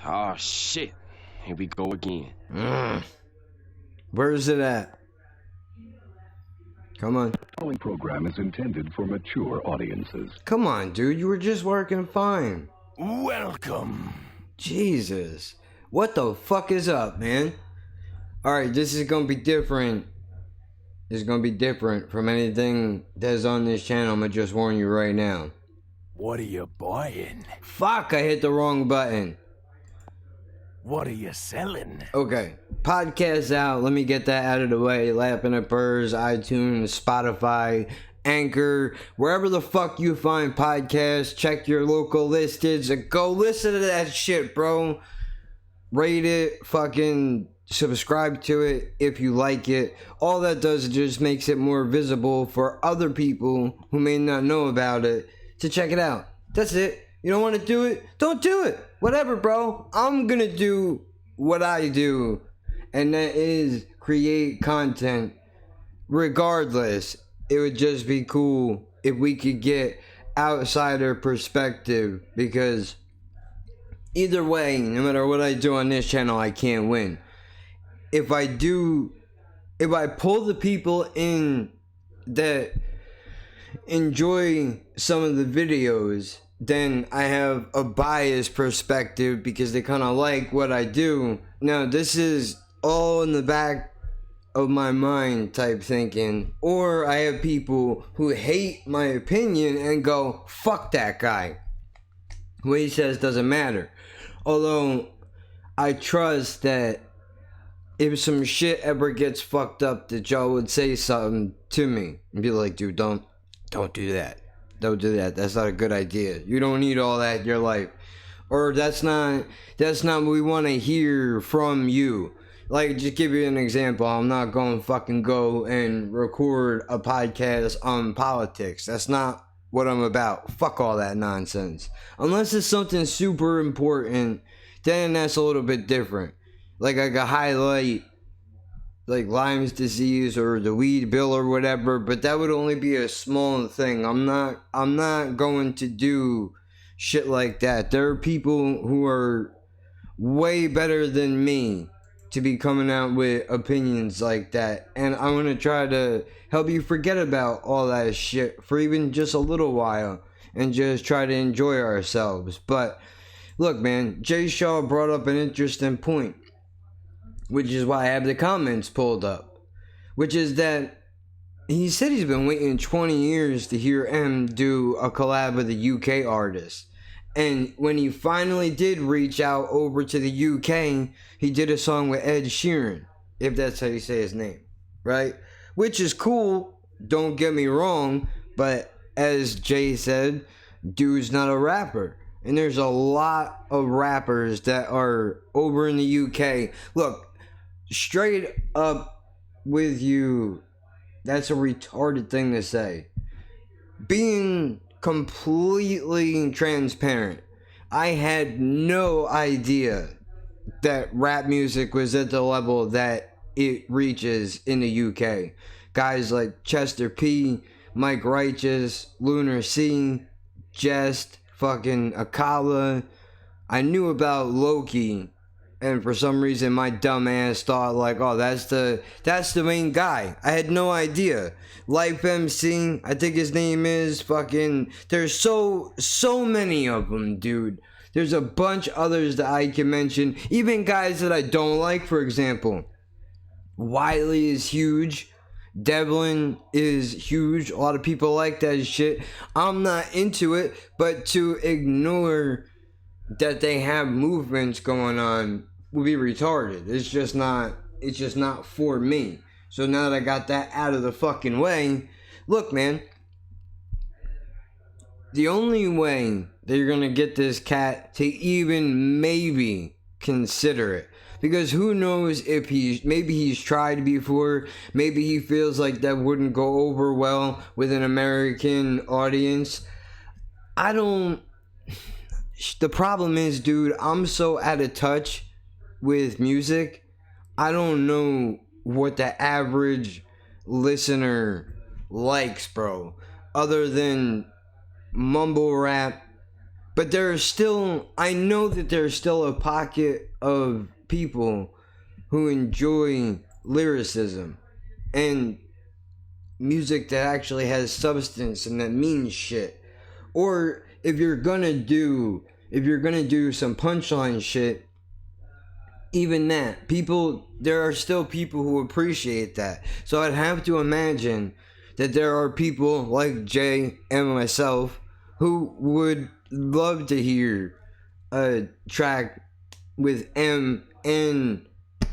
Oh shit. Here we go again. Where is it at? Come on. The following program is intended for mature audiences. Come on, dude. You were just working fine. Welcome. Jesus. What the fuck is up, man? Alright, this is gonna be different. It's gonna be different from anything that's on this channel. I'm gonna just warn you right now. What are you buying? Fuck, I hit the wrong button. What are you selling? Okay, podcast out. Let me get that out of the way. Laughing at Birds, iTunes, Spotify, Anchor, wherever the fuck you find podcasts. Check your local listings and go listen to that shit, bro. Rate it, fucking subscribe to it if you like it. All that does is just makes it more visible for other people who may not know about it to check it out. That's it. You don't want to do it? Don't do it. Whatever, bro. I'm gonna do what I do, and that is create content. Regardless, it would just be cool if we could get outsider perspective, because either way, no matter what I do on this channel, I can't win. If I pull the people in that enjoy some of the videos, then I have a biased perspective because they kind of like what I do. Now, this is all in the back of my mind type thinking. Or I have people who hate my opinion and go, fuck that guy. What he says doesn't matter. Although, I trust that if some shit ever gets fucked up, that y'all would say something to me and be like, dude, don't do that. Don't do that. That's not a good idea. You don't need all that in your life. Or that's not what we want to hear from you. Like, just give you an example. I'm not going to fucking go and record a podcast on politics. That's not what I'm about. Fuck all that nonsense. Unless it's something super important, then that's a little bit different. Like I could highlight like Lyme's disease or the weed bill or whatever, but that would only be a small thing. I'm not going to do shit like that. There are people who are way better than me to be coming out with opinions like that, and I want to try to help you forget about all that shit for even just a little while and just try to enjoy ourselves. But look, man, Jay Shaw brought up an interesting point, which is why I have the comments pulled up, which is that he said he's been waiting 20 years to hear M do a collab with a UK artist. And when he finally did reach out over to the UK, he did a song with Ed Sheeran, if that's how you say his name, right? Which is cool, don't get me wrong, but as Jay said, dude's not a rapper. And there's a lot of rappers that are over in the UK. Look, straight up with you, that's a retarded thing to say. Being completely transparent, I had no idea that rap music was at the level that it reaches in the UK. Guys like Chester P, Mike Righteous, Lunar C, Jest, fucking Akala. I knew about Loki, and for some reason my dumb ass thought like, oh, that's the main guy. I had no idea. Life MC, I think his name is, fucking, there's so many of them, dude. There's a bunch others that I can mention. Even guys that I don't like, for example. Wiley is huge. Devlin is huge. A lot of people like that shit. I'm not into it, but to ignore that they have movements going on would be retarded. It's just not for me. So now that I got that out of the fucking way, look, man, the only way that you're gonna get this cat to even maybe consider it, because who knows if maybe he's tried before, maybe he feels like that wouldn't go over well with an American audience. The problem is, dude, I'm so out of touch with music. I don't know what the average listener likes, bro, other than mumble rap, But I know that there's still a pocket of people who enjoy lyricism and music that actually has substance and that means shit. Or if you're gonna do some punchline shit, even that, there are still people who appreciate that. So I'd have to imagine that there are people like Jay and myself who would love to hear a track with M and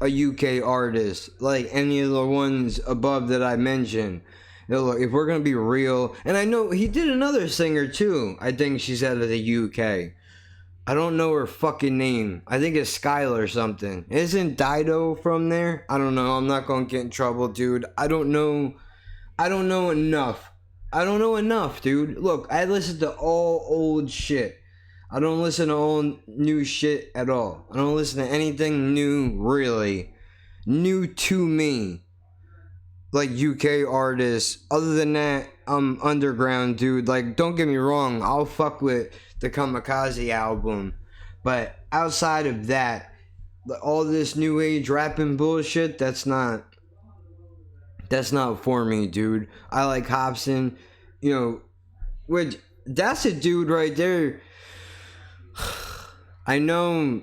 a UK artist, like any of the ones above that I mentioned. You know, look, if we're gonna be real, and I know he did another singer too. I think she's out of the UK. I don't know her fucking name. I think it's Skylar or something. Isn't Dido from there? I don't know. I'm not gonna get in trouble, dude. I don't know enough. I don't know enough, dude. Look, I listen to all old shit. I don't listen to all new shit at all. I don't listen to anything new, really. New to me. Like UK artists. Other than that, I'm underground, dude. Like, don't get me wrong. I'll fuck with the Kamikaze album. But outside of that, all this new age rapping bullshit, that's not for me, dude. I like Hobson, you know, which, that's a dude right there. I know,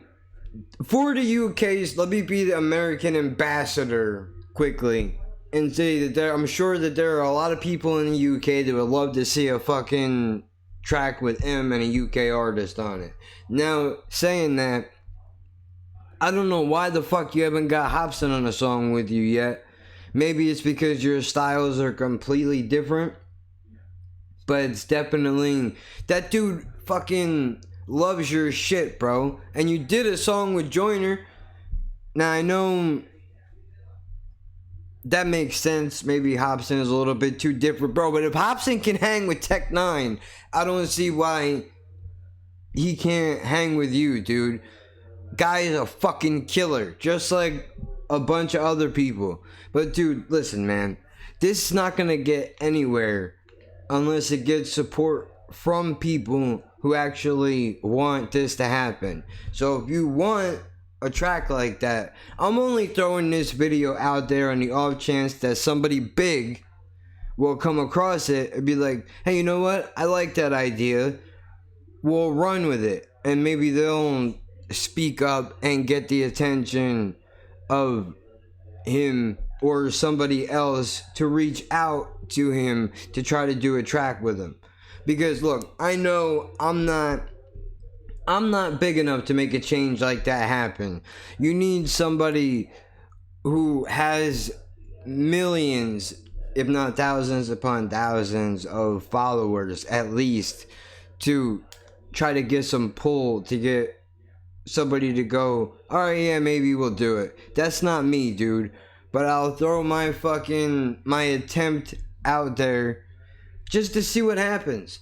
for the UK's, let me be the American ambassador quickly and say that I'm sure that there are a lot of people in the UK that would love to see a fucking track with M and a UK artist on it. Now, saying that, I don't know why the fuck you haven't got Hobson on a song with you yet. Maybe it's because your styles are completely different. But it's definitely, that dude fucking loves your shit, bro. And you did a song with Joyner. Now, I know that makes sense. Maybe Hobson is a little bit too different, bro. But if Hobson can hang with Tech 9, I don't see why he can't hang with you, dude. Guy is a fucking killer, just like a bunch of other people. But dude, listen, man, this is not gonna get anywhere unless it gets support from people who actually want this to happen. So if you want a track like that, I'm only throwing this video out there on the off chance that somebody big will come across it and be like, hey, you know what, I like that idea, we'll run with it. And maybe they'll speak up and get the attention of him or somebody else to reach out to him to try to do a track with him. Because look, I know I'm not big enough to make a change like that happen. You need somebody who has millions, if not thousands upon thousands of followers at least, to try to get some pull, to get somebody to go, alright, yeah, maybe we'll do it. That's not me, dude. But I'll throw my attempt out there just to see what happens.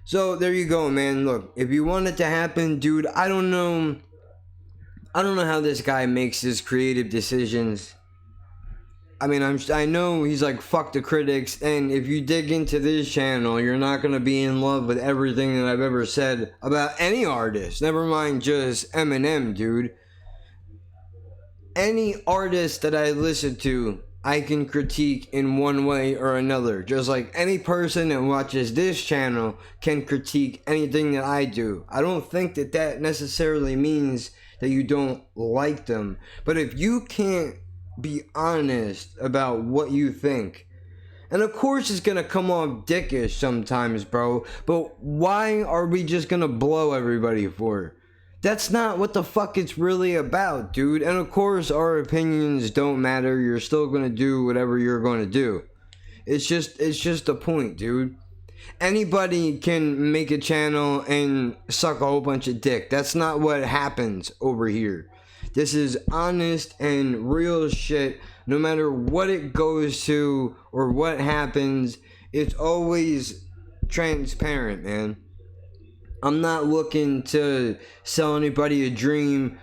So there you go, man. Look, if you want it to happen, dude, I don't know how this guy makes his creative decisions. I mean, I know he's like, fuck the critics, and if you dig into this channel, you're not gonna be in love with everything that I've ever said about any artist. Never mind just Eminem, dude. Any artist that I listen to, I can critique in one way or another. Just like any person that watches this channel can critique anything that I do. I don't think that necessarily means that you don't like them. But if you can't be honest about what you think, and of course it's gonna come off dickish sometimes, bro, but why are we just gonna blow everybody for it? That's not what the fuck it's really about, dude. And of course our opinions don't matter. You're still gonna do whatever you're gonna do. It's just the point, dude. Anybody can make a channel and suck a whole bunch of dick. That's not what happens over here. This is honest and real shit. No matter what it goes to or what happens, it's always transparent, man. I'm not looking to sell anybody a dream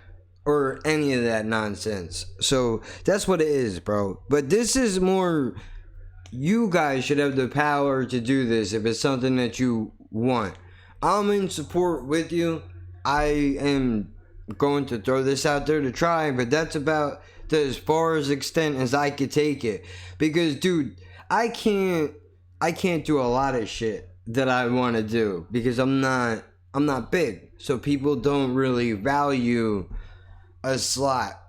or any of that nonsense. So that's what it is, bro. But this is more, you guys should have the power to do this if it's something that you want. I'm in support with you. I am going to throw this out there to try, but that's about as far as extent as I could take it. Because, dude, I can't do a lot of shit that I want to do because I'm not big. So people don't really value a slot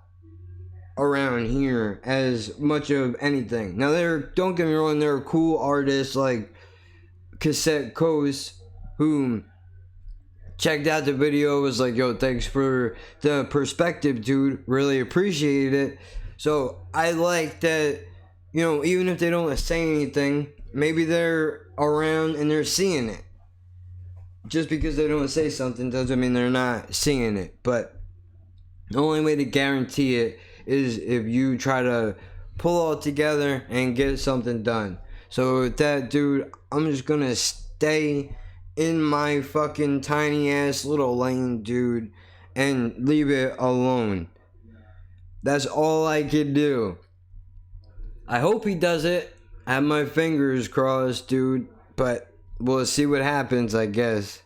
around here as much of anything. Now, don't get me wrong, there are cool artists like Cassette Coast who checked out the video, was like, yo, thanks for the perspective, dude, really appreciate it. So I like that, you know, even if they don't say anything, maybe they're around and they're seeing it. Just because they don't say something doesn't mean they're not seeing it. But the only way to guarantee it is if you try to pull all together and get something done. So with that, dude, I'm just gonna stay in my fucking tiny ass little lane, dude, and leave it alone. That's all I could do. I hope he does it. I have my fingers crossed, dude, but we'll see what happens, I guess.